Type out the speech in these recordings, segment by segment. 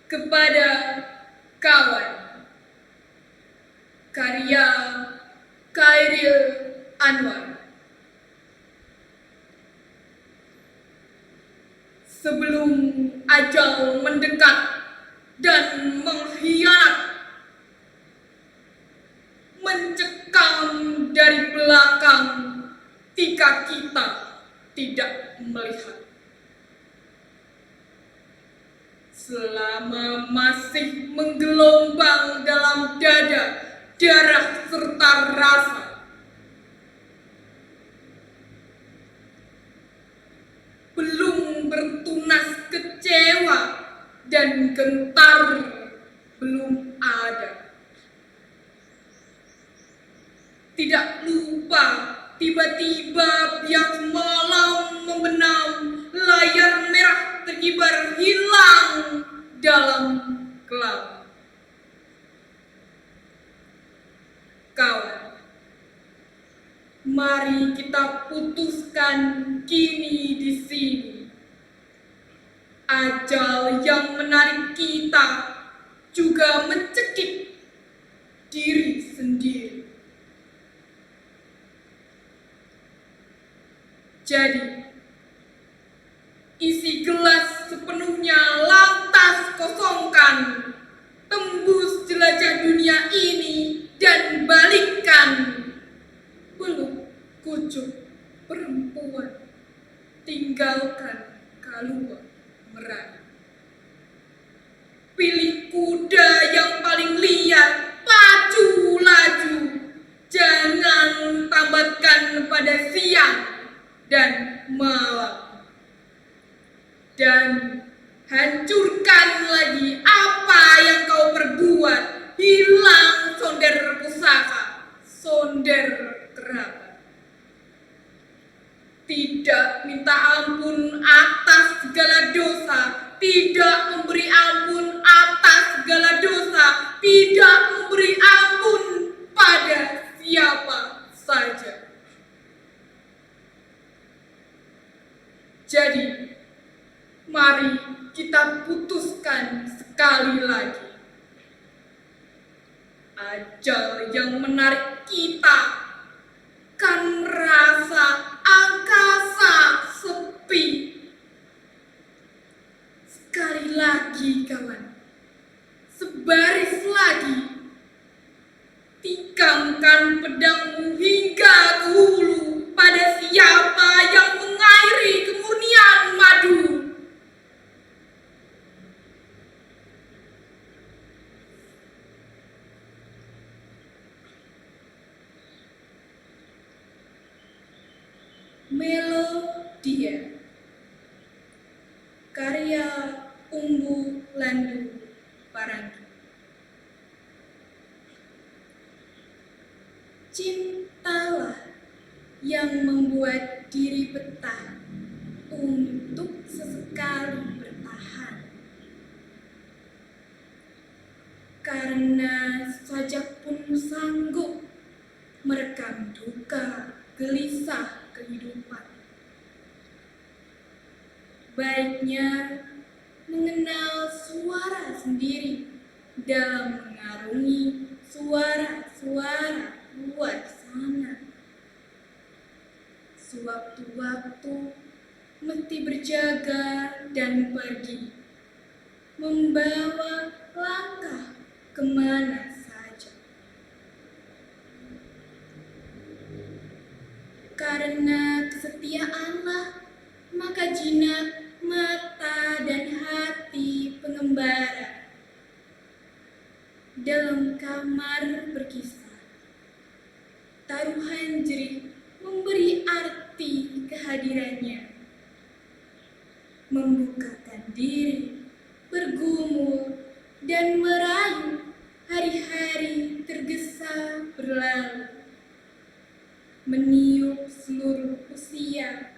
kepada kawan. Karya Khairil Anwar. Sebelum ajal mendekat dan mengkhianat, mencekam dari belakang jika kita tidak melihat. Selama masih menggelombang dalam dada darah serta rasa, belum bertunas kecewa dan gentar belum ada. Tidak lupa tiba-tiba biang malam membenam, layar merah terkibar hilang dalam kelam. Kawan, mari kita putuskan kini di sini. Ajal yang menarik kita juga mencekik diri sendiri. Jadi, isi gelas sepenuhnya lantas kosongkan, tembus jelajah dunia ini dan balikkan. Peluk kucuk perempuan, tinggalkan kalua meraih. Pilih kuda yang paling liar, pacu laju, jangan tambatkan pada siang dan malam. Dan hancurkan lagi apa yang kau perbuat, hilang sonder pusaka, sonder kerabat. Tidak minta ampun atas segala dosa, tidak memberi ampun atas segala dosa, tidak memberi ampun pada siapa saja. Jadi, mari kita putuskan sekali lagi. Ajal yang menarik kita kan merasa angkasa sepi. Sekali lagi kawan, sebaris lagi, tikamkan pedangmu hingga ke hulu pada siapa yang mengairi kemurnian madu. Melodia, karya Umbu Landu Parangi. Cintalah yang membuat diri betah untuk sesekali bertahan. Karena sajak pun sanggup merekam duka gelisah kehidupan. Baiknya mengenal suara sendiri dalam mengarungi suara-suara luar sana. Sewaktu-waktu mesti berjaga dan pergi, membawa langkah kemana saja. Karena kesetiaanlah maka jinak mata dan hati pengembara dalam kamar berkisah. Taruhan jerih memberi arti kehadirannya, membukakan diri, bergumul dan merayu. Hari-hari tergesa berlalu, meniup seluruh usia,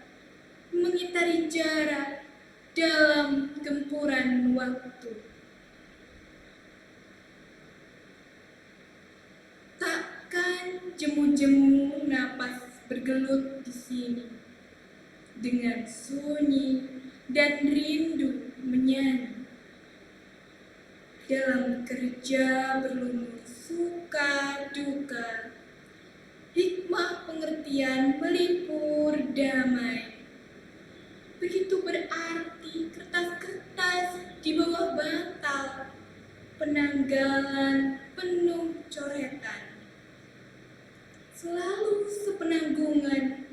mengitari jarak dalam gempuran waktu. Takkan jemu-jemu napas bergelut di sini, dengan sunyi dan rindu menyanyi. dalam kerja berlumur suka duka. Hikmah pengertian melipur damai. Begitu berarti kertas-kertas di bawah bantal, penanggalan penuh coretan. Selalu sepenanggungan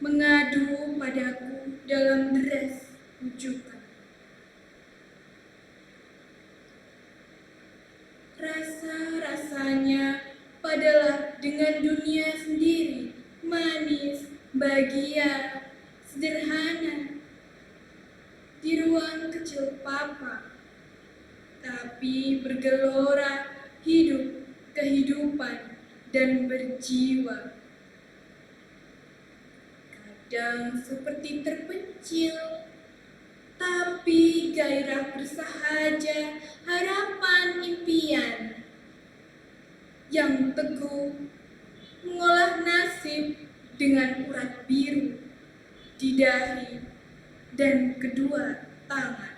mengadu padaku dalam deras rujukan. Rasa-rasanya padalah dengan dunia sendiri, manis, bahagia, sederhana. Di ruang kecil papa, tapi bergelora hidup, kehidupan, dan berjiwa. Kadang seperti terpencil, tapi gairah bersahaja, harapan impian yang teguh mengolah nasib dengan urat biru di dahi dan kedua tangan.